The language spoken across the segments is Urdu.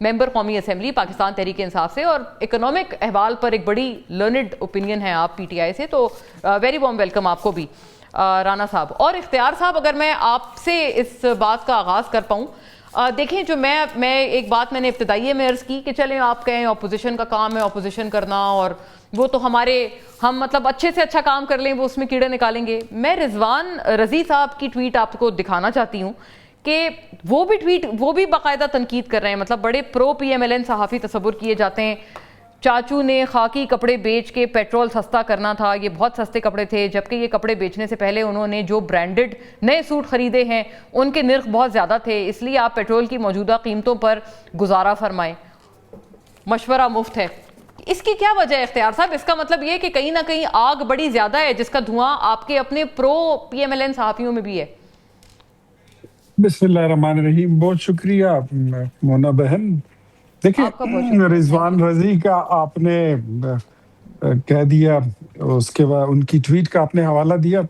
ممبر قومی اسمبلی پاکستان تحریک انصاف سے, اور اکنامک احوال پر ایک بڑی لرنڈ اوپینین ہے آپ پی ٹی آئی سے, تو ویری وارم ویلکم آپ کو بھی رانا صاحب. اور اختیار صاحب, اگر میں آپ سے اس بات کا آغاز کر پاؤں, دیکھیں جو میں ایک بات میں نے ابتدائیے میں عرض کی کہ چلیں آپ کہیں اپوزیشن کا کام ہے اپوزیشن کرنا, اور وہ تو ہم مطلب اچھے سے اچھا کام کر لیں وہ اس میں کیڑے نکالیں گے. میں رضوان رضی صاحب کی ٹویٹ آپ کو دکھانا چاہتی ہوں کہ وہ بھی باقاعدہ تنقید کر رہے ہیں, مطلب بڑے پرو پی ایم ایل این صحافی تصور کیے جاتے ہیں. چاچو نے خاکی کپڑے بیچ کے پیٹرول سستا کرنا تھا, یہ بہت سستے کپڑے تھے, جبکہ یہ کپڑے بیچنے سے پہلے انہوں نے جو برانڈڈ نئے سوٹ خریدے ہیں ان کے نرخ بہت زیادہ تھے, اس لیے آپ پیٹرول کی موجودہ قیمتوں پر گزارا فرمائیں, مشورہ مفت ہے. اس کی کیا وجہ ہے اختیار صاحب؟ اس کا مطلب یہ کہ کہیں نہ کہیں آگ بڑی زیادہ ہے جس کا دھواں آپ کے اپنے پرو پی ایم ایل این صحافیوں میں بھی ہے. بسم اللہ الرحمن الرحیم. بہت شکریہ مونا بہن. دیکھیں رضوان رضی کا آپ نے کہہ دیا, اس کے بعد ان کی ٹویٹ کا آپ نے حوالہ دیا,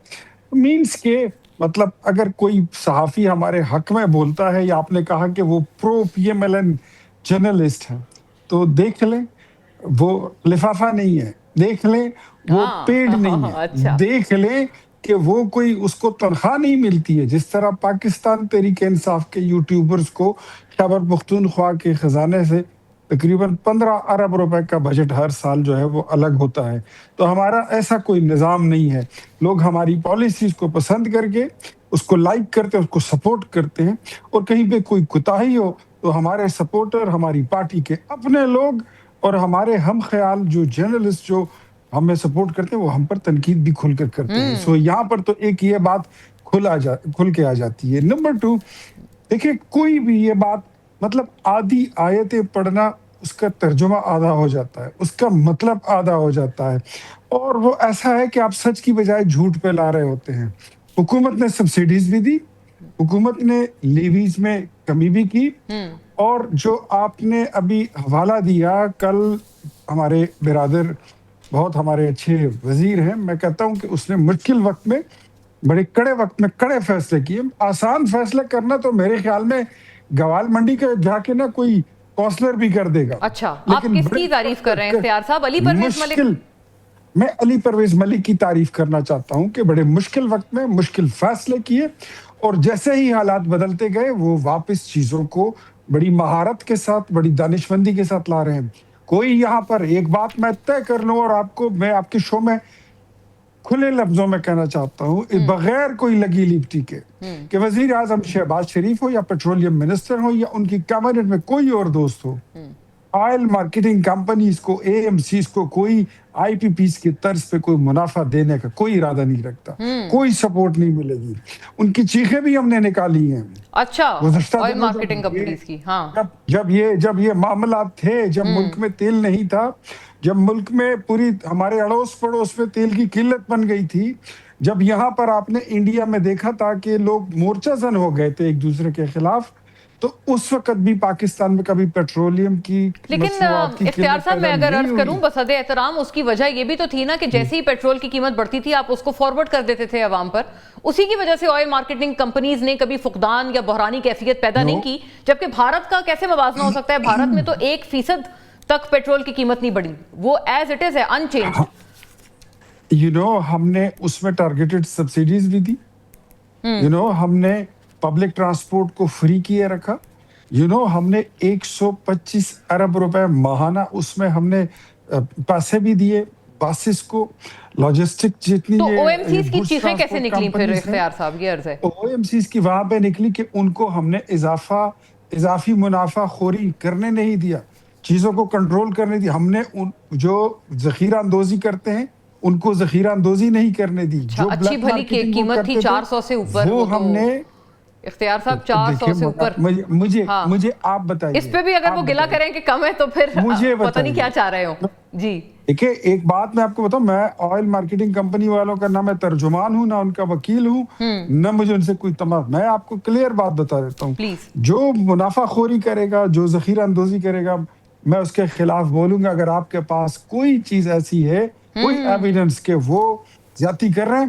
مینس کہ مطلب اگر کوئی صحافی ہمارے حق میں بولتا ہے, یا آپ نے کہا کہ وہ pro P M L N journalist ہیں, تو دیکھ لیں وہ لفافہ نہیں ہے, دیکھ لیں وہ پیڈ نہیں ہے, دیکھ لیں کہ وہ کوئی اس کو تنخواہ نہیں ملتی ہے, جس طرح پاکستان تحریک انصاف کے یوٹیوبرز کو خیبر پختونخوا کے خزانے سے تقریباً 15 ارب روپے کا بجٹ ہر سال جو ہے وہ الگ ہوتا ہے. تو ہمارا ایسا کوئی نظام نہیں ہے. لوگ ہماری پالیسیز کو پسند کر کے اس کو لائک کرتے ہیں, اس کو سپورٹ کرتے ہیں, اور کہیں پہ کوئی کوتاہی ہو تو ہمارے سپورٹر, ہماری پارٹی کے اپنے لوگ اور ہمارے ہم خیال جو جرنلسٹ جو ہمیں سپورٹ کرتے ہیں وہ ہم پر تنقید بھی کھل کر کرتے ہیں. سو یہاں پر تو ایک یہ بات کھل کے آ جاتی ہے. نمبر 2, دیکھیں کوئی بھی یہ بات مطلب آدھی آیتیں پڑھنا اس کا ترجمہ آدھا ہو جاتا ہے, اس کا مطلب آدھا ہو جاتا ہے, اور وہ ایسا ہے کہ آپ سچ کی بجائے جھوٹ پہ لا رہے ہوتے ہیں. حکومت نے سبسڈیز بھی دی, حکومت نے لیویز میں کمی بھی کی, اور جو آپ نے ابھی حوالہ دیا, کل ہمارے برادر بہت ہمارے اچھے وزیر ہیں, میں کہتا ہوں کہ اس نے مشکل وقت میں بڑے کڑے وقت میں کڑے فیصلے کیے. آسان فیصلے کرنا تو میرے خیال میں گوال منڈی کے جا کے نا کوئی کونسلر بھی کر دے گا. اچھا, آپ کس کی تعریف کر رہے ہیں اختیار صاحب؟ علی پرویز ملک. میں علی پرویز ملک کی تعریف کرنا چاہتا ہوں کہ بڑے مشکل وقت میں مشکل فیصلے کیے, اور جیسے ہی حالات بدلتے گئے وہ واپس چیزوں کو بڑی مہارت کے ساتھ, بڑی دانشمندی کے ساتھ لا رہے ہیں. کوئی یہاں پر ایک بات میں طے کر لوں, اور میں آپ کے شو میں کھلے لفظوں میں کہنا چاہتا ہوں, بغیر کوئی لگی لپٹی کے, کہ وزیر اعظم شہباز شریف ہو یا پیٹرولیم منسٹر ہو یا ان کی کابینٹ میں کوئی اور دوست ہو, آئل مارکیٹنگ کمپنیز کو, اے ایم سیز کو کوئی آئی پی پیز کی طرز پہ کوئی منافع دینے کا کوئی ارادہ نہیں رکھتا, کوئی سپورٹ نہیں ملے گی. ان کی چیخیں بھی ہم نے نکالی ہیں. اچھا, آئل مارکیٹنگ کمپنیز کی, ہاں, جب یہ معاملات تھے, جب ملک میں تیل نہیں تھا, جب ملک میں پوری ہمارے اڑوس پڑوس میں تیل کی قلت بن گئی تھی, جب یہاں پر آپ نے انڈیا میں دیکھا تھا کہ لوگ مورچہ زن ہو گئے تھے ایک دوسرے کے خلاف, تو اس وقت بھی پاکستان میں کبھی پیٹرولیم کی لیکن اختیار صاحب میں اگر عرض کروں بصد احترام, اس کی وجہ یہ بھی تو تھی نا کہ جیسے ہی پیٹرول کی قیمت بڑھتی تھی آپ اس کو فارورڈ کر دیتے تھے عوام پر, اسی کی وجہ سے آئل مارکیٹنگ کمپنیز نے کبھی فقدان یا بحرانی کیفیت پیدا نہیں کی. جبکہ بھارت کا کیسے موازنہ ہو سکتا ہے؟ بھارت میں تو 1% تک پیٹرول کی قیمت نہیں بڑھی, وہ ایز اٹ از ہے, انچینجڈ. ہم نے اس میں ٹارگیٹڈ سبسڈیز بھی دی, ہم نے پبلک ٹرانسپورٹ کو فری کیے رکھا, ہم نے 125 ارب روپے ماہانہ اس میں ہم نے پیسے بھی دیے باسز کو, لاجسٹک جتنی. تو او ایم سیز کی چیخیں کیسے نکلی پھر اختیار صاحب؟ یہ عرض ہے او ایم سیز کی وہاں پہ نکلی کہ ان کو ہم نے اضافی منافع خوری کرنے نہیں دیا, چیزوں کو کنٹرول کرنے دی. ہم نے جو ذخیرہ اندوزی کرتے ہیں ان کو ذخیرہ اندوزی نہیں کرنے دی. جو اچھی بھلی قیمت تھی 400 سے اوپر, وہ ہم نے اختیار صاحب 400 سے اوپر. مجھے آپ بتائیے, اس پہ بھی اگر وہ گلہ کریں کہ کم ہے تو پھر پتہ نہیں کیا چاہ رہے ہوں. جی دیکھیں, ایک بات میں آپ کو بتاؤں, میں آئل مارکیٹنگ کمپنی والوں کا نہ میں ترجمان ہوں, نہ ان کا وکیل ہوں, نہ مجھے ان سے کوئی تمام. میں آپ کو کلیئر بات بتا دیتا ہوں, جو منافع خوری کرے گا, جو ذخیرہ اندوزی کرے گا, میں اس کے خلاف بولوں گا. اگر آپ کے پاس کوئی چیز ایسی ہے, کوئی ایویڈنس کہ وہ زیادتی کر رہے ہیں,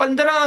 15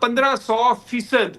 1500%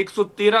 113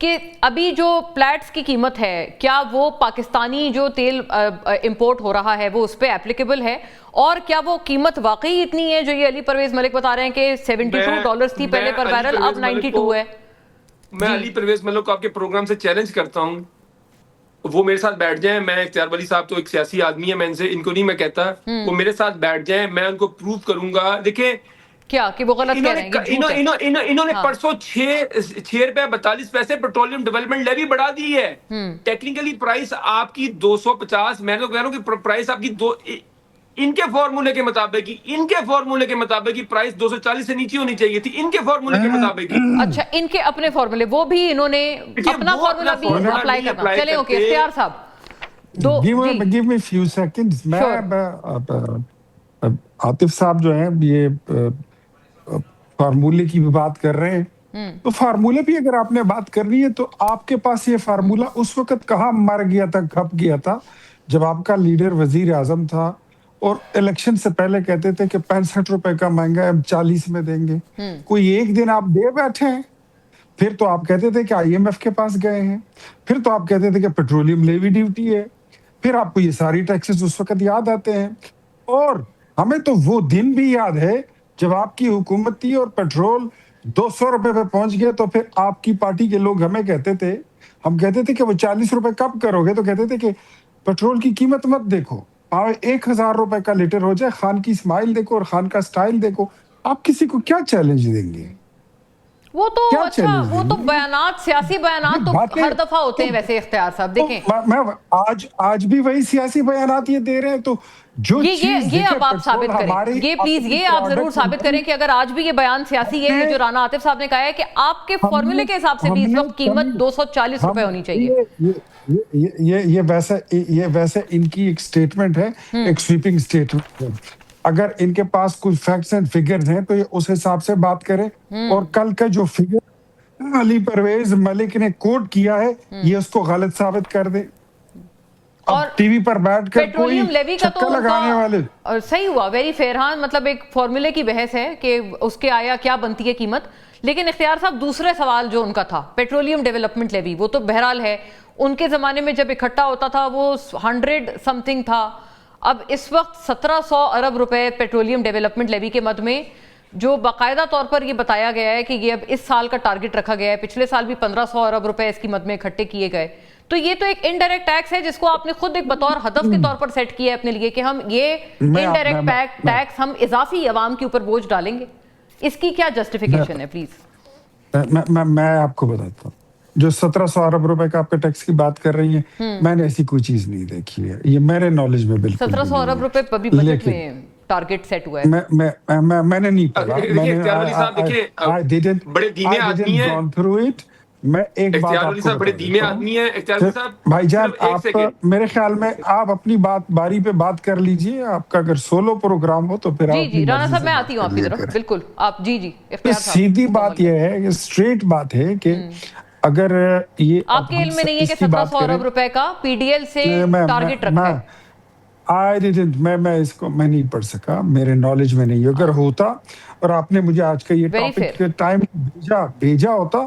کہ ابھی جو پلیٹس کی قیمت ہے کیا وہ پاکستانی جو تیل امپورٹ ہو رہا ہے وہ اس پہ اپلیکیبل ہے، اور کیا وہ قیمت واقعی اتنی ہے جو یہ علی پرویز ملک بتا رہے ہیں کہ $72 تھی پہلے پر بیرل، اب 92 ہے؟ میں علی پرویز ملک کو آپ کے پروگرام سے چیلنج کرتا ہوں، وہ میرے ساتھ بیٹھ جائیں. میں اختیار ولی صاحب تو ایک سیاسی آدمی ہے، میں ان کو نہیں میں کہتا، وہ میرے ساتھ بیٹھ جائیں، میں ان کو پروف کروں گا. دیکھیں کیا کہ وہ غلط کہہ رہے ہیں، انہوں نے پرسوں 6 روپے 42 پیسے پیٹرولیم ڈیولپمنٹ لیوی بڑھا دی ہے. ٹیکنیکلی پرائس آپ کی 250، میں تو کہہ رہا ہوں کہ پرائس آپ کی ان کے فارمولے کے مطابق کی پرائس 240 سے نیچے ہونی چاہیے تھی، ان کے فارمولے کے مطابق. اچھا، ان کے اپنے فارمولے، وہ بھی انہوں نے اپنا فارمولا بھی اپلائی کرنا. چلیں اوکے، اختیار صاحب give me few seconds. میں عاطف صاحب جو ہیں یہ فارمولے کی بھی بات کر رہے ہیں، تو فارمولے بھی اگر آپ نے بات کرنی ہے تو آپ کے پاس یہ فارمولہ اس وقت کہاں مر گیا تھا، کھپ گیا تھا، جب آپ کا لیڈر وزیر اعظم تھا اور الیکشن سے پہلے کہتے تھے کہ 65 روپے کا مہنگا ہے، ہم 40 میں دیں گے. کوئی ایک دن آپ دے بیٹھے ہیں، پھر تو آپ کہتے تھے کہ IMF کے پاس گئے ہیں، پھر تو آپ کہتے تھے کہ پیٹرولیم لیوی ڈیوٹی ہے، پھر آپ کو یہ ساری ٹیکسز اس وقت یاد آتے ہیں. اور ہمیں تو وہ دن بھی یاد ہے جب آپ کی حکومت تھی اور پیٹرول 200 روپے پہ پہنچ گئے، تو پھر آپ کی پارٹی کے لوگ ہمیں کہتے تھے، ہم کہتے تھے کہ وہ 40 روپے کب کرو گے، تو کہتے تھے کہ پیٹرول کی قیمت مت دیکھو، 1000 روپے کا لیٹر ہو جائے، خان کی اسمائل دیکھو اور خان کا سٹائل دیکھو. آپ کسی کو کیا چیلنج دیں گے؟ وہ تو اچھا، وہ تو بیانات، سیاسی بیانات تو ہر دفعہ ہوتے ہیں. ویسے اختیار صاحب دیکھیں، میں آج بھی وہی سیاسی بیانات یہ دے رہے ہیں، تو جو یہ اب آپ ثابت کریں، یہ پلیز یہ آپ ضرور ثابت کریں کہ اگر آج بھی یہ بیان سیاسی ہے جو رانا عاطف صاحب نے کہا ہے کہ آپ کے فارمولے کے حساب سے بھی اس وقت قیمت 240 روپے ہونی چاہیے. یہ ویسے ان کی ایک سٹیٹمنٹ ہے، ایک سویپنگ سٹیٹمنٹ ہے. اگر ان کے پاس کچھ فیکٹس اینڈ فگرز ہیں تو یہ اس حساب سے بات کرے، اور کل کا جو فگر علی پرویز ملک نے کوٹ کیا ہے یہ اس کو غلط ثابت کر دے. اور ٹی وی پر بیٹھ کر پیٹرولیم لیوی کا تو لگانے والے صحیح ہوا، ویری فیئر. ہاں، مطلب ایک فارمولے کی بحث ہے کہ اس کے آیا کیا بنتی ہے قیمت. لیکن اختیار صاحب دوسرے سوال جو ان کا تھا، پیٹرولیم ڈیولپمنٹ لیوی، وہ تو بہرحال ہے، ان کے زمانے میں جب اکٹھا ہوتا تھا وہ 100 سم تھنگ تھا. اب اس وقت 1700 ارب روپے پیٹرولیم ڈیولپمنٹ لیوی کے مد میں، جو باقاعدہ طور پر یہ بتایا گیا ہے کہ یہ اب اس سال کا ٹارگٹ رکھا گیا ہے. پچھلے سال بھی 1500 ارب روپے اس کی مد میں اکٹھے کیے گئے. تو یہ تو ایک انڈائریکٹ ٹیکس ہے جس کو آپ نے خود ایک بطور ہدف کے طور پر سیٹ کیا ہے اپنے لیے کہ ہم یہ انڈائریکٹ ٹیکس ہم اضافی عوام کے اوپر بوجھ ڈالیں گے. اس کی کیا جسٹیفیکیشن ہے پلیز؟ میں آپ کو بتاتا ہوں، جو 1700 ارب روپے کا آپ کے ٹیکس کی بات کر رہی ہیں، میں نے ایسی کوئی چیز نہیں دیکھی ہے، یہ میرے نالج میں بالکل 1700 ارب روپے ابھی بجٹ میں ٹارگٹ سیٹ ہوا ہے. میں نے نہیں پڑھا. اختیار ولی صاحب دیکھیں، بڑے دھیمے آدمی ہیں. میں ایک بات آپ کو بڑے دھیمے آدمی ہیں اختیار ولی صاحب. بھائی جان، آپ میرے خیال میں آپ اپنی باری پہ بات کر لیجئے. آپ کا اگر سولو پروگرام ہو تو پھر جی رانا صاحب میں آتی ہوں آپ کی طرف. بالکل آپ جی اختیار صاحب. سیدھی بات یہ ہے، اسٹریٹ بات ہے کہ اگر یہ آپ کے علم میں نہیں ہے کہ 1700 ارب روپے کا پی ڈی ایل سے ٹارگٹ رکھا ہے؟ میں اس کو میں نہیں پڑھ سکا، میرے نالج میں نہیں. اگر ہوتا اور آپ نے مجھے آج کا یہ ٹاپک کے ٹائم بھیجا ہوتا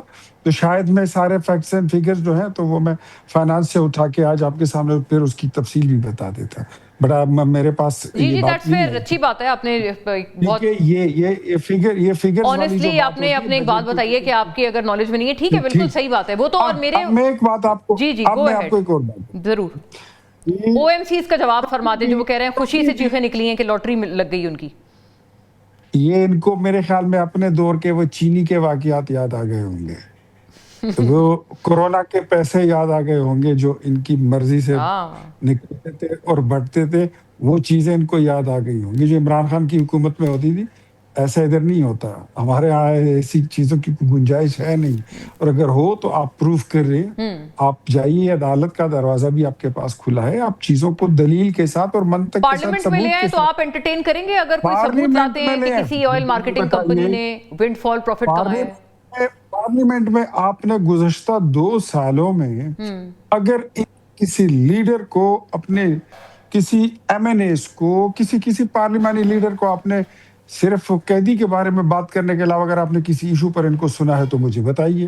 تو شاید میں سارے فیکٹس اینڈ فگرز جو ہیں تو وہ میں فائنانس سے اٹھا کے آج آپ کے سامنے پھر اس کی تفصیل بھی بتا دیتا. بڑا میرے پاس جی دیٹس فیئر، اچھی بات ہے. آپ نے بہت یہ فگر آنیسٹلی آپ نے اپنے ایک بات بتائی ہے کہ آپ کی اگر نالج میں نہیں ہے. ٹھیک ہے، بالکل صحیح بات ہے. وہ تو اور میرے میں ایک بات آپ کو ایک اور بات ضرور او ایم سیز کا جواب فرما دیں جو وہ کہہ رہے ہیں خوشی سے چیخیں نکلی ہیں کہ لاٹری لگ گئی ان کی. یہ ان کو میرے خیال میں اپنے دور کے وہ چینی کے واقعات یاد آ گئے ہوں گے، وہ کورونا کے پیسے یاد آ گئے ہوں گے جو ان کی مرضی سے نکلتے تھے اور بڑھتے تھے. وہ چیزیں ان کو یاد آ گئی ہوں گی جو عمران خان کی حکومت میں ہوتی تھی. ایسا ادھر نہیں ہوتا، ہمارے یہاں ایسی چیزوں کی گنجائش ہے نہیں. اور اگر ہو تو آپ پروف کر رہے ہیں، آپ جائیے، عدالت کا دروازہ بھی آپ کے پاس کھلا ہے. آپ چیزوں کو دلیل کے ساتھ اور منطق کے ساتھ پارلیمنٹ میں لے آئے تو آپ انٹرٹین کریں گے اگر کوئی ثبوت لاتے ہیں کہ کسی آئل مارکیٹنگ کمپنی نے ونڈ فال پروفٹ کمایا ہے؟ پارلیمنٹ میں آپ نے گزشتہ 2 سالوں میں اگر کسی لیڈر کو، اپنے کسی ایم این ایز کو، کسی پارلیمانی لیڈر کو آپ نے صرف قیدی کے بارے میں بات کرنے کے علاوہ اگر آپ نے کسی ایشو پر ان کو سنا ہے تو مجھے بتائیے.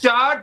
4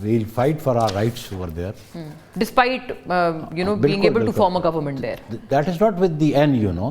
we'll fight for our rights over there despite being able to form a government there. That is not with the end, you know.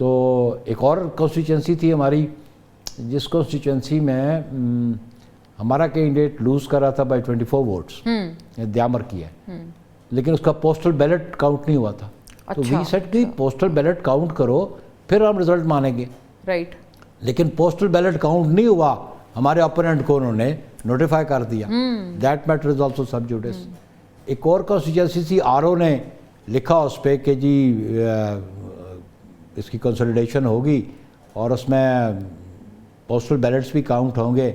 تو ایک اور کانسٹیچوئنسی تھی ہماری جس کانسٹیچوئنسی میں ہمارا کینڈیڈیٹ لوز کر رہا تھا بائی 24 ووٹس دیامر کی ہے لیکن اس کا پوسٹل بیلٹ کاؤنٹ نہیں ہوا تھا تو وی سیٹ کہ پوسٹل بیلٹ کاؤنٹ کرو پھر ہم رزلٹ مانیں گے رائٹ لیکن پوسٹل بیلٹ کاؤنٹ نہیں ہوا ہمارے اپوننٹ کو انہوں نے نوٹیفائی کر دیا that matter is also sub Judas ایک اور کانسٹیچوئنسی تھی آر او نے لکھا اس پہ کہ جی اس کی کنسولیڈیشن ہوگی اور اس میں پوسٹل بیلٹس بھی کاؤنٹ ہوں گے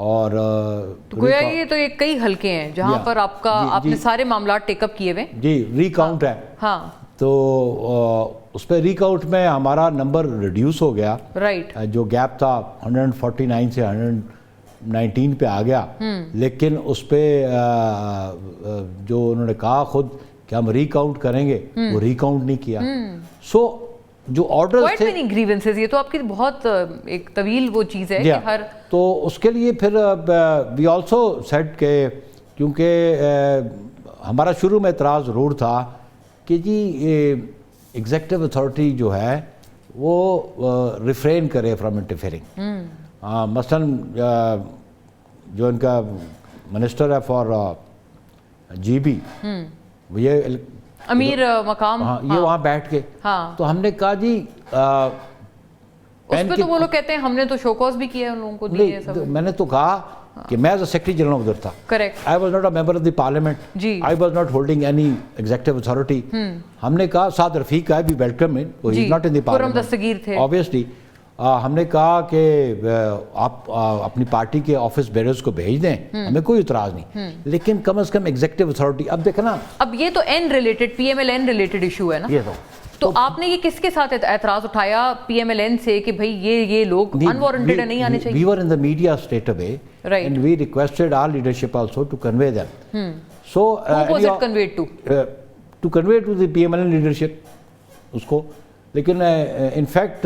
اور گویا یہ تو یہ کئی حلقے ہیں جہاں پر آپ نے سارے معاملات ٹیک اپ کیے ہوئے جی ری کاؤنٹ ہے ہاں تو اس پہ ری کاؤنٹ میں ہمارا نمبر ریڈیوس ہو گیا رائٹ جو گیپ تھا 149 سے 119 پہ آ گیا لیکن اس پہ جو انہوں نے کہا خود کہ ہم ری کاؤنٹ کریں گے وہ ری کاؤنٹ نہیں کیا سو جو آرڈر تھے گریونسز یہ تو آپ کی بہت ایک طویل وہ چیز ہے کہ ہر تو اس کے لیے پھر وی آلسو سیٹ کہ کیونکہ ہمارا شروع میں اعتراض ضرور تھا کہ جی ایگزیکٹو اتھارٹی جو ہے وہ ریفرین کرے فرام انٹرفیئرنگ مثلاً جو ان کا منسٹر ہے فار جی بی وہ یہ امیر مقام یہ وہاں بیٹھ کے تو ہم نے کہا جی اس پہ تو وہ لوگ کہتے ہیں ہم نے تو شو کاز بھی کیا ان لوگوں کو دیے سب میں نے تو کہا کہ میں ایز اے سیکرٹری جنرل ادھر تھا correct I was not a member of the parliament I was not holding any executive authority ہم نے کہا سعد رفیق ہے بھی welcome not in the parliament Dastgir تھے obviously ہم نے کہا کہ آپ اپنی پارٹی کے آفس بیررز کو بھیج دیں ہمیں کوئی اعتراض نہیں لیکن کم از کم ایگزیکٹو اتھارٹی اب دیکھنا اب یہ تو N related P M L N related issue ہے نا یہ تو آپ نے یہ کس کے ساتھ اعتراض اٹھایا پی ایم ایل این سے کہ بھائی یہ لوگ انوارنٹڈ نہیں آنے چاہیے we were in the media straight away and we requested our leadership also to convey them so who was it conveyed to convey to the PMLN leadership اس کو لیکن ان فیکٹ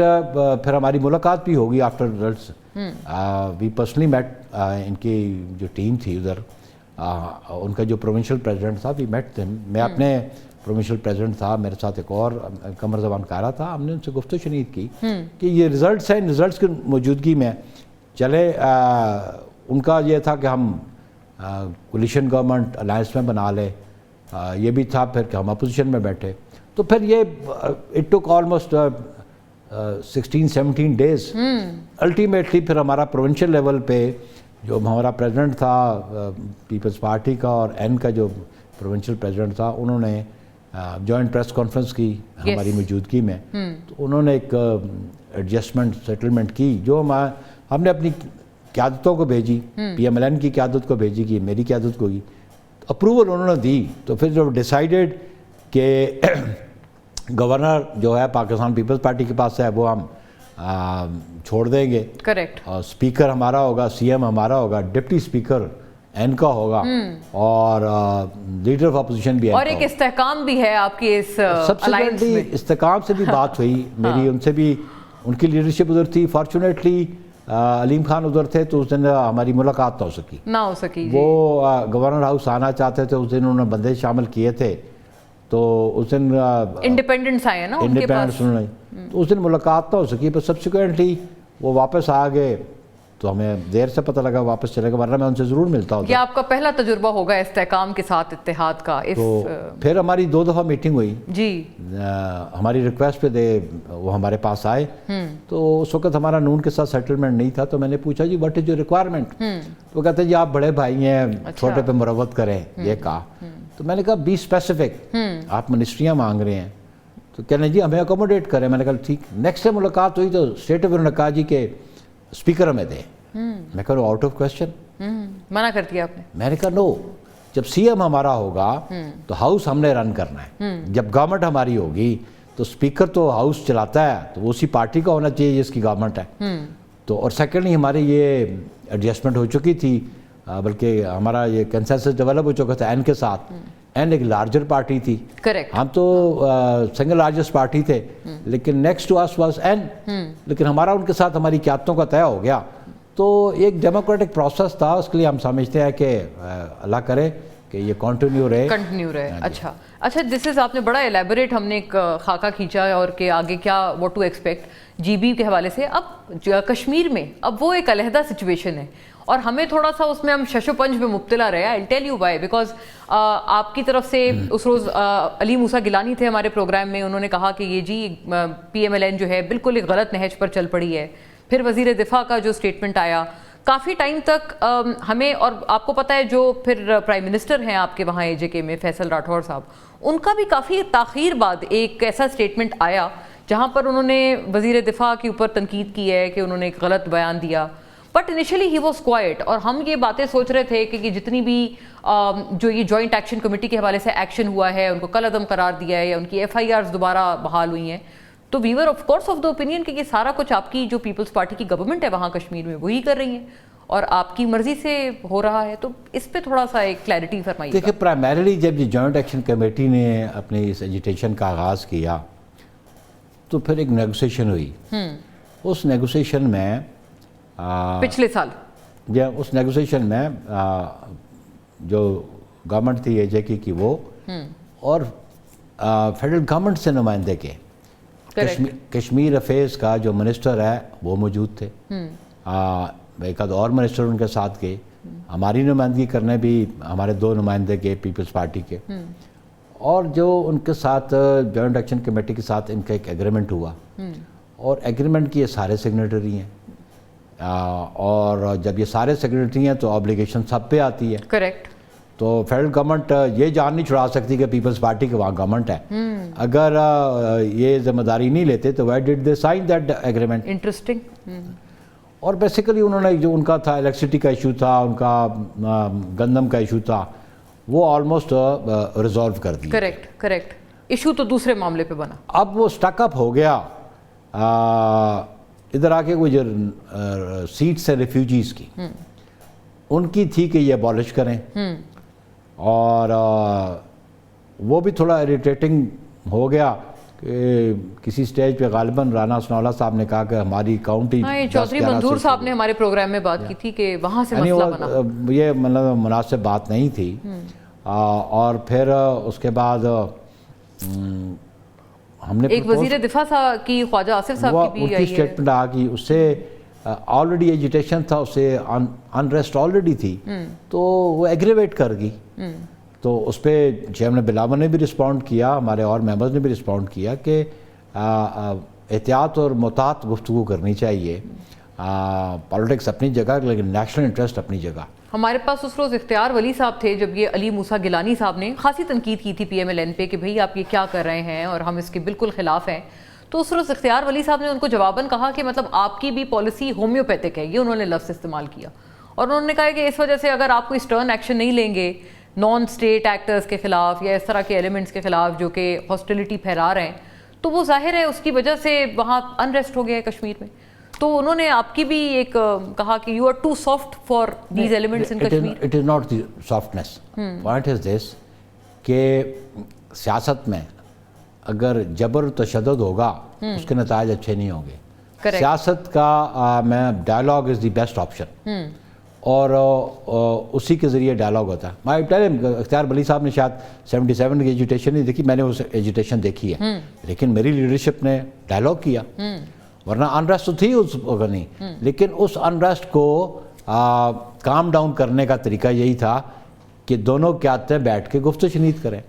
پھر ہماری ملاقات بھی ہوگی آفٹر ریزلٹس وی پرسنلی میٹ ان کی جو ٹیم تھی ادھر ان کا جو پروونشل پریزیڈنٹ تھا وی میٹ دیم میں اپنے پروونشل پریزیڈنٹ تھا میرے ساتھ ایک اور قمر زبان کارا تھا ہم نے ان سے گفت و شنید کی کہ یہ ریزلٹس ہیں ان ریزلٹس کی موجودگی میں چلے ان کا یہ تھا کہ ہم کولیشن گورنمنٹ الائنس میں بنا لیں یہ بھی تھا پھر کہ ہم اپوزیشن میں بیٹھے تو پھر یہ it took almost 16-17 days ultimately پھر ہمارا پروونشل لیول پہ جو ہمارا پریزیڈنٹ تھا پیپلز پارٹی کا اور این کا جو پروونشل پریزیڈنٹ تھا انہوں نے جوائنٹ پریس کانفرنس کی ہماری موجودگی میں تو انہوں نے ایک ایڈجسٹمنٹ سیٹلمنٹ کی جو ہم نے اپنی قیادتوں کو بھیجی پی ایم ایل این کی قیادت کو بھیجی کی میری قیادت کو کی اپروول انہوں نے دی تو پھر جو ڈیسائیڈڈ کہ گورنر جو ہے پاکستان پیپلز پارٹی کے پاس ہے وہ ہم چھوڑ دیں گے کریکٹ اور اسپیکر ہمارا ہوگا سی ایم ہمارا ہوگا ڈپٹی اسپیکر این کا ہوگا اور لیڈر آف اپوزیشن بھی اور ایک استحکام بھی ہے آپ کی اس الائنس میں استحکام سے بھی بات ہوئی میری ان سے بھی ان کی لیڈرشپ ادھر تھی فارچونیٹلی علیم خان ادھر تھے تو اس دن ہماری ملاقات نہ ہو سکی وہ گورنر ہاؤس آنا چاہتے تھے اس دن انہوں نے بندے شامل کیے تھے تو اس دن انڈیپینڈنس آئے نا ان کے پاس تو اس دن ملاقات نہ ہو سکی پر سبسیکوینٹلی وہ واپس آ گئے تو ہمیں دیر سے پتہ لگا واپس چلے گا ورنہ میں ان سے ضرور ملتا ہوتا. یہ آپ کا پہلا تجربہ ہوگا استحکام کے ساتھ اتحاد کا. تو پھر ہماری 2 دفعہ میٹنگ ہوئی جی, ہماری ریکویسٹ پہ وہ ہمارے پاس آئے. تو اس وقت ہمارا نون کے ساتھ سیٹلمنٹ نہیں تھا, تو میں نے پوچھا جی واٹ از یور ریکوائرمنٹ. تو وہ کہتے ہیں جی آپ بڑے بھائی ہیں, چھوٹے پہ مروت کریں, یہ کہا. تو میں نے کہا بی اسپیسیفک, آپ منسٹریاں مانگ رہے ہیں تو کہنے جی ہمیں اکوموڈیٹ کریں. میں نے کہا ٹھیک. نیکسٹ ڈے ملاقات ہوئی تو اسٹیٹ آف نے کہا جی کہ اسپیکر ہمیں دیں. میں کہا آؤٹ آف کوشچن, منع کر دیا آپ نے. میں نے کہا نو, جب سی ایم ہمارا ہوگا تو ہاؤس ہم نے رن کرنا ہے. جب گورنمنٹ ہماری ہوگی تو اسپیکر تو ہاؤس چلاتا ہے, تو وہ اسی پارٹی کا ہونا چاہیے جس کی گورنمنٹ ہے. تو اور سیکنڈلی ہماری یہ ایڈجسٹمنٹ ہو چکی تھی, بلکہ ہمارا یہ کنسنسس ڈیولپ ہو چکا تھا این کے ساتھ. این ایک لارجر پارٹی تھی, ہم تو سنگل لارجسٹ پارٹی تھے, لیکن next to us was N. لیکن ہمارا ان کے ساتھ ہماری قیادتوں کا طے ہو گیا. تو ایک ڈیموکریٹک پروسیس تھا, اس کے لیے ہم سمجھتے ہیں کہ اللہ کرے کہ یہ کنٹینیو رہے. اچھا اچھا دس از آپ نے بڑا ایلیبوریٹ ہم نے ایک خاکہ کھینچا اور کہ آگے کیا what to expect G B کے حوالے سے. اب کشمیر میں اب وہ ایک علیحدہ سچویشن ہے اور ہمیں تھوڑا سا اس میں ہم شش و پنج میں مبتلا رہے. I tell you why because آپ کی طرف سے اس روز علی موسیٰ گیلانی تھے ہمارے پروگرام میں, انہوں نے کہا کہ یہ جی پی ایم ایل این جو ہے بالکل ایک غلط نہج پر چل پڑی ہے. پھر وزیر دفاع کا جو اسٹیٹمنٹ آیا کافی ٹائم تک ہمیں, اور آپ کو پتہ ہے جو پھر پرائم منسٹر ہیں آپ کے وہاں اے جے کے میں فیصل راٹھور صاحب, ان کا بھی کافی تاخیر بعد ایک ایسا اسٹیٹمنٹ آیا جہاں پر انہوں نے وزیر دفاع کے اوپر تنقید کی ہے کہ انہوں نے ایک غلط بیان دیا. But initially he was quite, اور ہم یہ باتیں سوچ رہے تھے کہ جتنی بھی جو یہ جوائنٹ ایکشن کمیٹی کے حوالے سے ایکشن ہوا ہے, ان کو کل عدم قرار دیا ہے یا ان کی ایف آئی آرز دوبارہ بحال ہوئی ہیں, تو we were of course of the opinion کہ یہ سارا کچھ آپ کی جو پیپلز پارٹی کی گورنمنٹ ہے وہاں کشمیر میں وہی کر رہی ہیں اور آپ کی مرضی سے ہو رہا ہے. تو اس پہ تھوڑا سا ایک کلیئرٹی فرمائیے. دیکھیں پرائمریلی جب یہ جوائنٹ ایکشن کمیٹی نے اپنی اس ایجیٹیشن کا آغاز کیا تو پھر ایک نیگوسیشن ہوئی. اس نیگوسیشن میں پچھلے سال اس نیگوسیشن میں جو گورنمنٹ تھی اے جے کی وہ اور فیڈرل گورنمنٹ سے نمائندے کے کشمیر افیئرس کا جو منسٹر ہے وہ موجود تھے. ایک آدھ اور منسٹر ان کے ساتھ گئے, ہماری نمائندگی کرنے بھی ہمارے 2 نمائندے گئے پیپلز پارٹی کے, اور جو ان کے ساتھ جوائنٹ ایکشن کمیٹی کے ساتھ ان کا ایک ایگریمنٹ ہوا, اور ایگریمنٹ کی یہ سارے سگنیٹری ہیں, اور جب یہ سارے سیکرٹری ہیں تو آبلیگیشن سب پہ آتی ہے. کریکٹ. تو فیڈرل گورنمنٹ یہ جان نہیں چھڑا سکتی کہ پیپلز پارٹی کے وہاں گورنمنٹ ہے. اگر یہ ذمہ داری نہیں لیتے تو why did they sign that agreement. Interesting. اور بیسیکلی انہوں نے جو ان کا تھا الیکٹریسٹی کا ایشو تھا, ان کا گندم کا ایشو تھا, وہ آلموسٹ ریزالو کر دیا. Correct correct. ایشو تو دوسرے معاملے پہ بنا. اب وہ اسٹک اپ ہو گیا ادھر آ کے وہ جو سیٹس ہیں ریفیوجیز کی, ان کی تھی کہ یہ ابالش کریں, اور وہ بھی تھوڑا اریٹیٹنگ ہو گیا کہ کسی سٹیج پہ غالباً رانا ثناءاللہ صاحب نے کہا کہ ہماری کاؤنٹی چودھری منظور صاحب نے ہمارے پروگرام میں بات کی تھی کہ وہاں سے مسئلہ بنا. یہ مطلب مناسب بات نہیں تھی. اور پھر اس کے بعد ہم نے ایک وزیر دفاع کی خواجہ آصف صاحب کی بھی آئی ہے, اسٹیٹمنٹ آ گئی, اس سے آلریڈی ایجیٹیشن تھا, اس سے انریسٹ آلریڈی تھی, تو وہ ایگریویٹ کر گئی. تو اس پہ چیئرمین بلاول نے بھی رسپونڈ کیا, ہمارے اور ممبرز نے بھی رسپونڈ کیا کہ احتیاط اور محتاط گفتگو کرنی چاہیے. پالیٹکس اپنی جگہ لیکن نیشنل انٹرسٹ اپنی جگہ. ہمارے پاس اس روز اختیار ولی صاحب تھے جب یہ علی موسیٰ گیلانی صاحب نے خاصی تنقید کی تھی پی ایم ایل این پہ کہ بھئی آپ یہ کیا کر رہے ہیں اور ہم اس کے بالکل خلاف ہیں. تو اس روز اختیار ولی صاحب نے ان کو جواباً کہا کہ مطلب آپ کی بھی پالیسی ہومیوپیتھک ہے, یہ انہوں نے لفظ استعمال کیا, اور انہوں نے کہا کہ اس وجہ سے اگر آپ کوئی اسٹرن ایکشن نہیں لیں گے نان اسٹیٹ ایکٹرز کے خلاف یا اس طرح کے ایلیمنٹس کے خلاف جو کہ ہاسٹیلٹی پھیلا رہے ہیں, تو وہ ظاہر ہے اس کی وجہ سے وہاں انریسٹ ہو گیا ہے کشمیر میں. تو انہوں نے آپ کی بھی ایک کہا کہ you are too soft for these elements in Kashmir. It is not the softness. Point is this کہ سیاست میں اگر جبر تشدد ہوگا اس کے نتائج اچھے نہیں ہوں گے. سیاست کا میں dialogue is the best option, اور اسی کے ذریعے ڈائلاگ ہوتا ہے. میں اختیار ولی صاحب نے شاید 77 کی ایجوٹیشن نہیں دیکھی, میں نے اس ایجوٹیشن دیکھی ہے, لیکن میری لیڈرشپ نے ڈائلاگ کیا, ورنہ انریسٹ تو تھی اس وقت نہیں. لیکن اس انریسٹ کو کام ڈاؤن کرنے کا طریقہ یہی تھا کہ دونوں قیادتیں بیٹھ کے گفت و شنید کریں.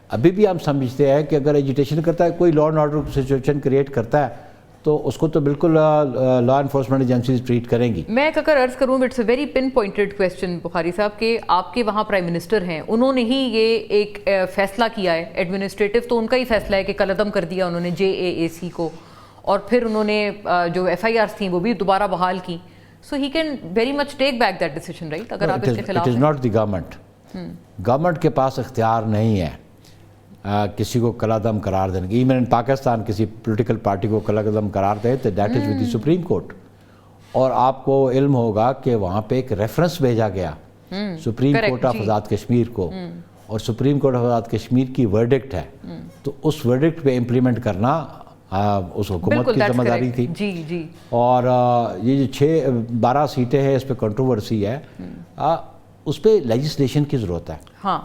ابھی بھی ہم سمجھتے ہیں کہ اگر ایجوٹیشن کرتا ہے, کوئی law and order situation create کرتا ہے, تو اس کو تو بالکل لا انفورسمنٹ ایجنسیز ٹریٹ کریں گی. میں اگر عرض کروں, it's a very pin pointed question Bukhari صاحب, کہ آپ کے وہاں پرائم منسٹر ہیں, انہوں نے ہی یہ ایک فیصلہ کیا ہے ایڈمنسٹریٹو, تو ان کا ہی فیصلہ ہے کہ قلم عدم کر دیا انہوں نے JAAC کو, اور پھر انہوں نے جو FIRs تھیں وہ بھی دوبارہ بحال کی. So he can very much take back that decision, right, اگر آپ اس کے خلاف. It is not the government. Government کے پاس اختیار نہیں ہے کسی کو قلعہ قرار دینے کی. ایون ان پاکستان کسی پولیٹیکل پارٹی کو قلعہ قرار دے تو that is with the supreme court. اور آپ کو علم ہوگا کہ وہاں پہ ایک ریفرنس بھیجا گیا supreme court of Azad Kashmir کو, اور supreme court of Azad Kashmir کی ورڈکٹ ہے, تو اس ورڈکٹ پہ امپلیمنٹ کرنا اس حکومت کی ذمہ داری تھی. جی جی. اور یہ جو 12 سیٹیں ہیں اس پہ کنٹروورسی ہے. اس پہ لیجسلیشن کی ضرورت ہے. ہاں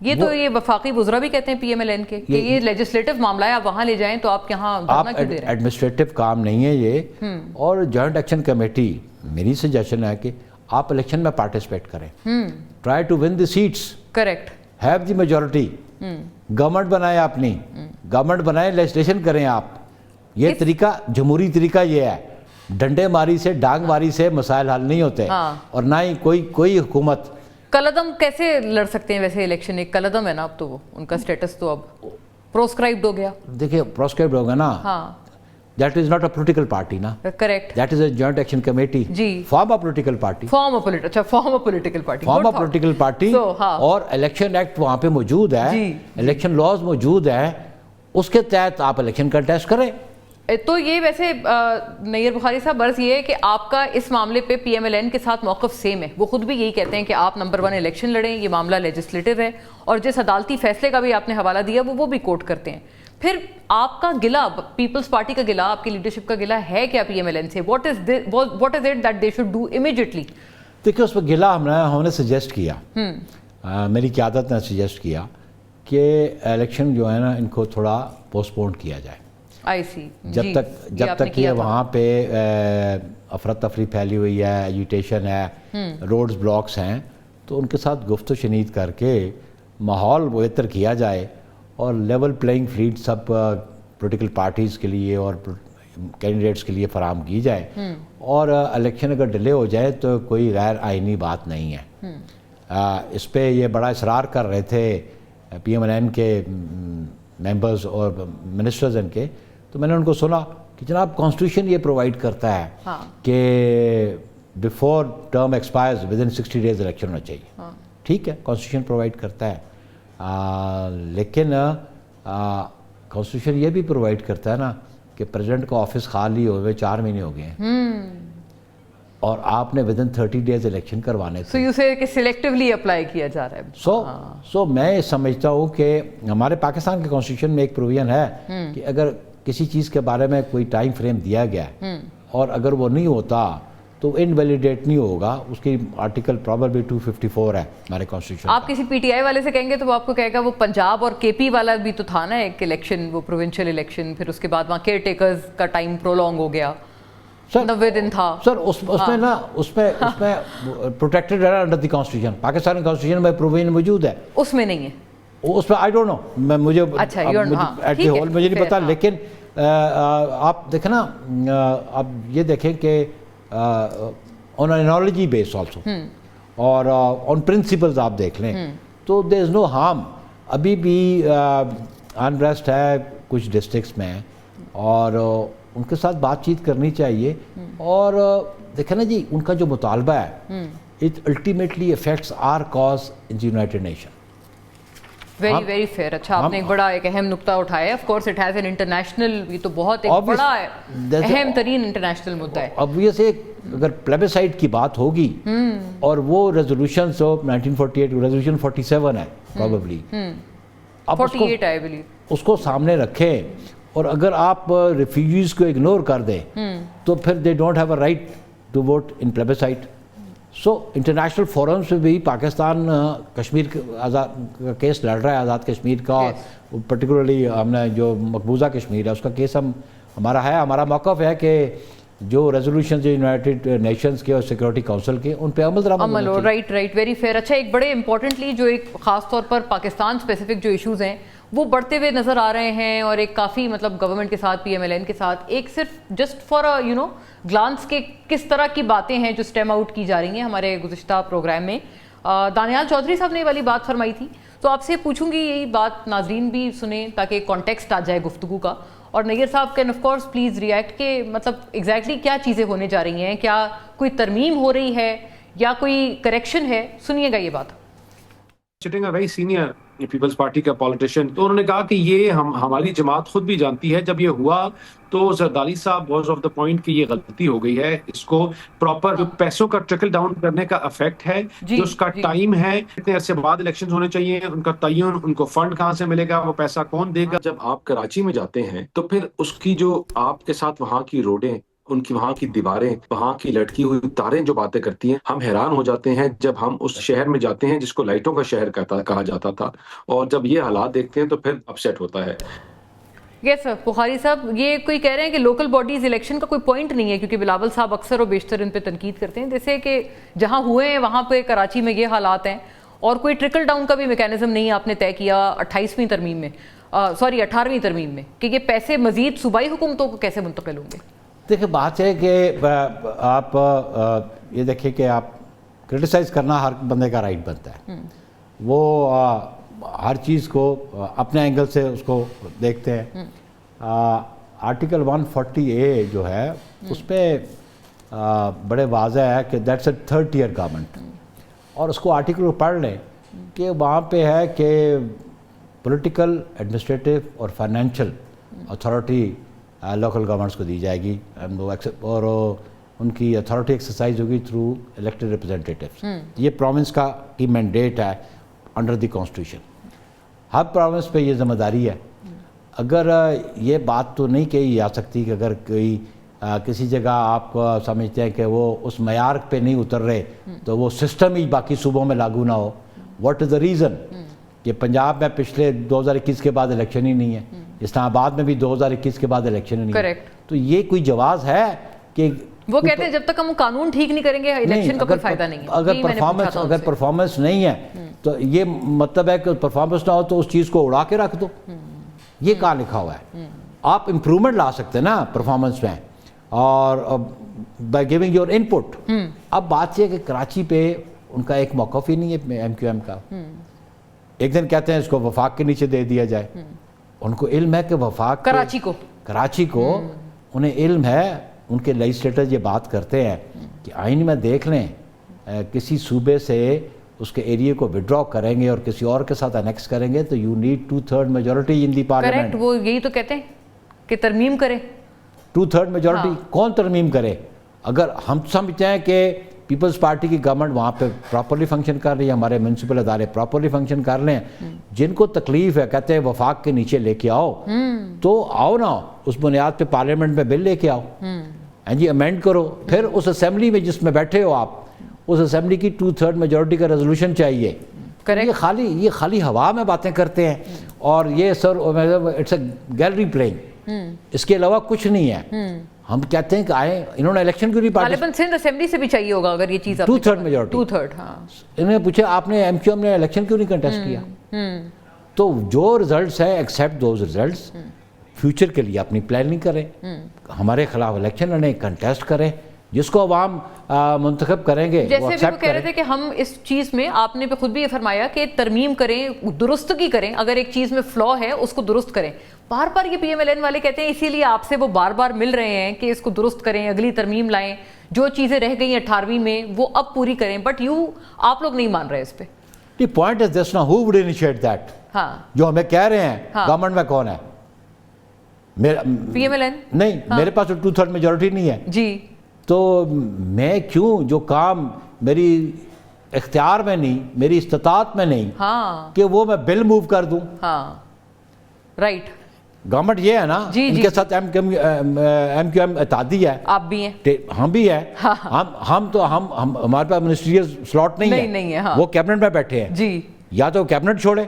یہ تو یہ وفاقی وزراء بھی کہتے ہیں پی ایم ایل این کے کہ یہ لیجسلیٹو معاملہ ہے, آپ وہاں لے جائیں تو آپ یہاں دھرنا کیوں دے رہے ہیں؟ ایڈمنسٹریٹو کام نہیں ہے یہ. اور جوائنٹ ایکشن کمیٹی, میری سجیشن ہے کہ آپ الیکشن میں پارٹیسپیٹ کریں, try to win the seats, correct, have the majority, government بنائیں, اپنی گورنمنٹ بنائیں, لیجسلیشن کریں آپ. یہ طریقہ, جمہوری طریقہ یہ ہے. ڈنڈے ماری سے, ڈانگ ماری سے مسائل حل نہیں ہوتے, اور نہ ہی کوئی حکومت. کلعدم کیسے لڑ سکتے ہیں ویسے الیکشن؟ ایک کلعدم ہے نا اب تو, وہ ان کا سٹیٹس تو اب پروسکرائبڈ ہو گیا. دیکھیں پروسکرائبڈ ہوگا نا, that is not a political party نا, correct, that is a joint action committee, form a political party, form a political party, اور الیکشن ایکٹ وہاں پہ موجود ہے, الیکشن لاز موجود ہیں, اس کے تحت آپ الیکشن کنٹیسٹ کریں. تو یہ ویسے نیر بخاری صاحب عرض یہ ہے کہ آپ کا اس معاملے پہ پی ایم ایل این کے ساتھ موقف سیم ہے. وہ خود بھی یہی کہتے ہیں کہ آپ نمبر 1 الیکشن لڑیں, یہ معاملہ لیجسلیٹو ہے, اور جس عدالتی فیصلے کا بھی آپ نے حوالہ دیا وہ بھی کوٹ کرتے ہیں. پھر آپ کا گلہ, پیپلز پارٹی کا گلہ, آپ کی لیڈرشپ کا گلہ ہے کیا پی ایم ایل این سے؟ What is it that they should do immediately? دیکھیں اس پہ گلہ ہم نے سجیسٹ کیا, میری قیادت نے سجیسٹ کیا کہ الیکشن جو ہے نا ان کو تھوڑا پوسٹ پون کیا جائے. جب تک یہ وہاں پہ افراتفری پھیلی ہوئی ہے, ایجیٹیشن ہے, روڈز بلاکس ہیں, تو ان کے ساتھ گفت و شنید کر کے ماحول بہتر کیا جائے, اور لیول پلینگ فیلڈ سب پولیٹیکل پارٹیز کے لیے اور کینڈیڈیٹس کے لیے فراہم کی جائے. اور الیکشن اگر ڈیلے ہو جائے تو کوئی غیر آئینی بات نہیں ہے. اس پہ یہ بڑا اصرار کر رہے تھے پی ایم ایل این کے ممبرز اور منسٹرز ان کے, تو میں نے ان کو سنا کہ جناب کانسٹیٹیوشن یہ پرووائڈ کرتا ہے کہ before term expires with in 60 days election ہونا چاہیے. ٹھیک ہے, کانسٹیٹیوشن پرووائڈ کرتا ہے, لیکن کانسٹیٹیوشن یہ بھی پرووائڈ کرتا ہے نا کہ پریزیڈنٹ کا آفس خالی ہوئے 4 مہینے ہو گئے ہیں, اور آپ نے ود ان 30 days الیکشن کروانے تھے. سو یو سے کہ سلیکٹیولی اپلائی کیا جا رہا ہے. سو میں سمجھتا ہوں کہ ہمارے پاکستان کے کانسٹیٹیوشن میں ایک پروویژن ہے کہ اگر کسی چیز کے بارے میں کوئی ٹائم فریم دیا گیا ہے اور اگر وہ نہیں ہوتا تو انویلیڈیٹ نہیں ہوگا. اس کی آرٹیکل پرابیبلی 254 ہے ہمارے کانسٹیٹیوشن. آپ کسی پی ٹی آئی والے سے کہیں گے تو وہ آپ کو کہے گا وہ پنجاب اور کے پی والا بھی تو تھا نا ایک الیکشن, وہ پروونشل الیکشن, پھر اس کے بعد وہاں کیئر ٹیکرز کا ٹائم پرولونگ ہو گیا, 90 دن تھا. سر اس میں نا اس میں پروٹیکٹڈ ہے under the constitution. Pakistani constitution میں پروویژن موجود ہے, اس میں نہیں ہے. اس میں آئی ڈونٹ نو, مجھے ایٹ دی ہول مجھے نہیں پتا, لیکن آپ دیکھیں نا, آپ یہ دیکھیں کہ آن انالوجی بیس آلسو اور آن پرنسپلز آپ دیکھ لیں تو دیر از نو ہارم. ابھی بھی انریسٹ ہے کچھ ڈسٹرکٹس میں, اور ان کے ساتھ بات چیت کرنی چاہیے. اور دیکھیں نا جی, ان کا جو مطالبہ ہے it ultimately affects our cause in the United Nation. Very very fair. اچھا, آپ نے ایک بڑا ایک اہم نقطہ اٹھایا ہے. Of course it has an international, یہ تو بہت ایک بڑا اہم ترین انٹرنیشنل مدعا ہے. obviously اگر پلیبسائٹ کی بات ہوگی اور وہ ریزولوشنز آف 1948 ریزولوشن 47 ہے پروبیبلی, 48 آئی بلیو, اس کو سامنے رکھیں, اور اگر آپ ریفیوجیز کو اگنور کر دیں تو پھر they don't have a right to vote in plebiscite. So international forums میں بھی پاکستان کشمیر کا کیس لڑ رہا ہے, آزاد کشمیر کا, پرٹیکولرلی ہم نے جو مقبوضہ کشمیر ہے اس کا کیس ہمارا ہے. ہمارا موقف ہے کہ جو ریزولوشنز یونائٹڈ نیشنز کے اور سیکورٹی کونسل کے ان پہ عمل ہو. Right very fair. اچھا, ایک بڑے امپورٹنٹلی جو ایک خاص طور پر پاکستان اسپیسیفک جو ایشوز ہیں وہ بڑھتے ہوئے نظر آ رہے ہیں, اور ایک کافی مطلب گورنمنٹ کے ساتھ پی ایم ایل این کے ساتھ ایک صرف just for you know glance کے کس طرح کی باتیں ہیں جو اسٹیم آؤٹ کی جا رہی ہیں ہمارے گزشتہ پروگرام میں. دانیال چودھری صاحب نے یہ والی بات فرمائی تھی, تو آپ سے پوچھوں گی یہی بات, ناظرین بھی سنیں تاکہ ایک کانٹیکسٹ آ جائے گفتگو کا, اور نیر صاحب can of course please react کہ مطلب ایگزیکٹلی کیا چیزیں ہونے جا رہی ہیں, کیا کوئی ترمیم ہو رہی ہے یا کوئی کریکشن ہے. سنیے گا یہ بات. Sitting a very senior Peoples Party کا پالیٹیشین, تو انہوں نے کہا کہ یہ ہماری جماعت خود بھی جانتی ہے جب یہ ہوا تو زرداری صاحب واز آف دا پوائنٹ کہ یہ غلطی ہو گئی ہے, اس کو پراپر جو پیسوں کا ٹرکل ڈاؤن کرنے کا افیکٹ ہے, جو اس کا ٹائم ہے, اتنے عرصے بعد الیکشنز ہونے چاہیے, ان کا تعین, ان کو فنڈ کہاں سے ملے گا, وہ پیسہ کون دے گا. جب آپ کراچی میں جاتے ہیں تو پھر اس کی جو آپ کے ساتھ وہاں کی روڈیں ان کی وہاں کی دیواریں، وہاں کی لٹکی ہوئی تاریں جو باتیں کرتی ہیں، ہم حیران ہو جاتے ہیں جب ہم اس شہر میں جاتے ہیں جس کو لائٹوں کا شہر کہا جاتا تھا، اور جب یہ حالات دیکھتے ہیں تو پھر اپسیٹ ہوتا ہے۔ یس سر، بخاری صاحب یہ کوئی کہہ رہے ہیں کہ لوکل باڈیز الیکشن کا کوئی پوائنٹ نہیں ہے، کیونکہ بلاول صاحب اکثر و بیشتر ان پہ تنقید کرتے ہیں، جیسے کہ جہاں ہوئے ہیں وہاں پہ کراچی میں یہ حالات ہیں، اور کوئی ٹرکل ڈاؤن کا بھی میکینزم نہیں آپ نے طے کیا 28ویں ترمیم میں، 18ویں ترمیم میں، کہ یہ پیسے مزید صوبائی حکومتوں کو کیسے منتقل ہوں گے؟ دیکھیں بات ہے کہ آپ یہ دیکھیں کہ آپ کرٹیسائز کرنا ہر بندے کا رائٹ بنتا ہے، وہ ہر چیز کو اپنے اینگل سے اس کو دیکھتے ہیں۔ آرٹیکل 140A جو ہے اس پہ بڑے واضح ہے کہ that's a third tier government, اور اس کو آرٹیکل کو پڑھ لیں کہ وہاں پہ ہے کہ پولیٹیکل، ایڈمنسٹریٹو اور فائنینشیل اتھارٹی لوکل گورنمنٹس کو دی جائے گی، اور ان کی اتھارٹی ایکسرسائز ہوگی تھرو الیکٹڈ ریپرزنٹیٹیوز۔ یہ پروونس کی مینڈیٹ ہے under the constitution, Hare province پہ یہ ذمہ داری ہے۔ اگر یہ بات تو نہیں کہی جا سکتی کہ اگر کوئی کسی جگہ آپ سمجھتے ہیں کہ وہ اس معیار پہ نہیں اتر رہے تو وہ سسٹم ہی باقی صوبوں میں لاگو نہ ہو۔ واٹ از دا ریزن کہ پنجاب میں پچھلے 2021 کے بعد الیکشن ہی نہیں ہے، اسلام آباد میں بھی 2021 کے بعد الیکشن ہی نہیں ہے، تو یہ کوئی جواز ہے کہ وہ کہتے ہیں جب تک ہم قانون ٹھیک نہیں کریں گے الیکشن کا کوئی فائدہ نہیں ہے۔ اگر پرفارمنس نہیں ہے تو یہ مطلب ہے کہ پرفارمنس نہ ہو تو اس چیز کو اڑا کے رکھ دو، یہ کہاں لکھا ہوا ہے؟ آپ امپرومنٹ لا سکتے ہیں نا پرفارمنس میں، اور بائی گیونگ یور ان پٹ۔ اب بات یہ ہے کہ کراچی پہ ان کا ایک موقف ہی نہیں ہے ایم کیو ایم کا۔ ایک دن کہتے ہیں اس کو وفاق کے نیچے دے دیا جائے، ان کو علم ہے کہ وفاق کراچی کو انہیں علم ہے، ان کے لیجسلیٹر یہ بات کرتے ہیں کہ آئین میں دیکھ لیں کسی صوبے سے اس کے ایریے کو وڈرا کریں گے اور کسی اور کے ساتھ انیکس کریں گے تو you need 2/3 majority in the parliament. Correct, وہ یہی تو کہتے ہیں کہ ترمیم کریں 2/3 میجورٹی۔ کون ترمیم کرے؟ اگر ہم سمجھتے ہیں کہ پیپلز پارٹی کی گورنمنٹ وہاں پہ پراپرلی فنکشن کر رہی ہے، ہمارے میونسپل ادارے پراپرلی فنکشن کر رہے ہیں، جن کو تکلیف ہے کہتے ہیں وفاق کے نیچے لے کے آؤ، تو آؤ نا اس بنیاد پہ پارلیمنٹ میں بل لے کے آؤ، جی امینڈ کرو، پھر اس اسمبلی میں جس میں بیٹھے ہو آپ اس اسمبلی کی 2/3 میجورٹی کا ریزولوشن چاہیے۔ یہ خالی ہوا میں باتیں کرتے ہیں، اور یہ sir it's a gallery playing, اس کے علاوہ کچھ نہیں ہے۔ ہم کہتے ہیں کہ آئے، انہوں نے الیکشن کیوں نہیں غالباً سندھ اسمبلی سے بھی چاہیے ہوگا اگر یہ چیز 2/3 میجورٹی، 2/3۔ ہاں، انہوں نے پوچھا آپ نے ایم کیو ایم نے الیکشن کیوں نہیں کنٹیسٹ کیا؟ تو جو ریزلٹس ہیں ایکسیپٹ دوز ریزلٹس، فیوچر کے لیے اپنی پلاننگ کریں، ہمارے خلاف الیکشن لڑیں، کنٹیسٹ کریں، جس کو عوام منتخب کریں گے۔ جیسے بھی وہ کہہ رہے تھے کہ ہم اس چیز میں، آپ نے خود بھی یہ فرمایا کہ ترمیم کریں، درستگی کریں، اگر ایک چیز میں فلا ہے اس کو درست کریں۔ بار بار یہ پی ایم ایل این والے کہتے ہیں اسی لیے آپ سے وہ بار بار مل رہے ہیں کہ اس کو درست کریں، اگلی ترمیم لائیں، جو چیزیں رہ گئی 18ویں میں وہ اب پوری کریں، بٹ آپ لوگ نہیں مان رہے اس پہ۔ دی پوائنٹ از دس نا، ہو وڈ انیشیٹ دیٹ؟ ہاں، جو ہمیں کہہ رہے ہیں گورنمنٹ میں کون ہے؟ پی ایم ایل این نہیں، میرے پاس تو 2/3 میجورٹی نہیں ہے جی، تو میں کیوں جو کام میری اختیار میں نہیں، میری استطاعت میں نہیں، کہ وہ میں بل موو کر دوں۔ ہاں رائٹ، گورنمنٹ یہ ہے نا، ان کے ساتھ ایم کیو ایم اتحادی ہے، آپ بھی ہیں، ہم بھی ہیں، ہم تو ہمارے پاس منسٹریل سلاٹ نہیں ہے، وہ کیبنٹ میں بیٹھے ہیں جی، یا تو کیبنٹ چھوڑے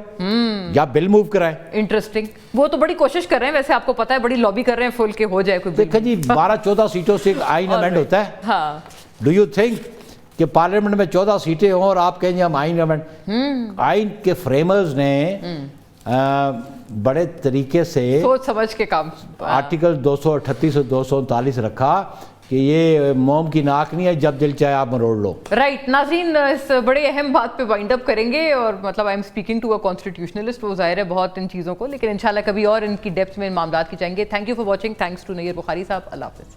یا بل موو کرائیں۔ انٹرسٹنگ، وہ تو بڑی کوشش کر رہے ہیں، ویسے آپ کو پتا ہے بڑی لابی کر رہے ہیں فل کے ہو جائے کوئی۔ دیکھیں جی 12-14 سیٹوں سے آئین امینڈ ہوتا ہے، ڈو یو تھنک کہ پارلیمنٹ میں 14 سیٹیں ہوں اور آپ کہیں ہم آئین امینڈ؟ آئین کے فریمرز نے بڑے طریقے سے سوچ سمجھ کے کام، آرٹیکل 238 اور 239 رکھا کہ یہ موم کی ناک نہیں ہے، جب دل چاہے آپ مروڑ لو۔ رائٹ، ناظرین اس بڑے اہم بات پہ وائنڈ اپ کریں گے، اور مطلب آئی ایم اسپیکنگ ٹو اے کانسٹیٹیوشنلسٹ، وہ ظاہر ہے بہت ان چیزوں کو، لیکن انشاءاللہ کبھی اور ان کی ڈیپتھ میں معاملات کی جائیں گے۔ Thank you for watching, thanks to Nayyar Bukhari صاحب، اللہ حافظ۔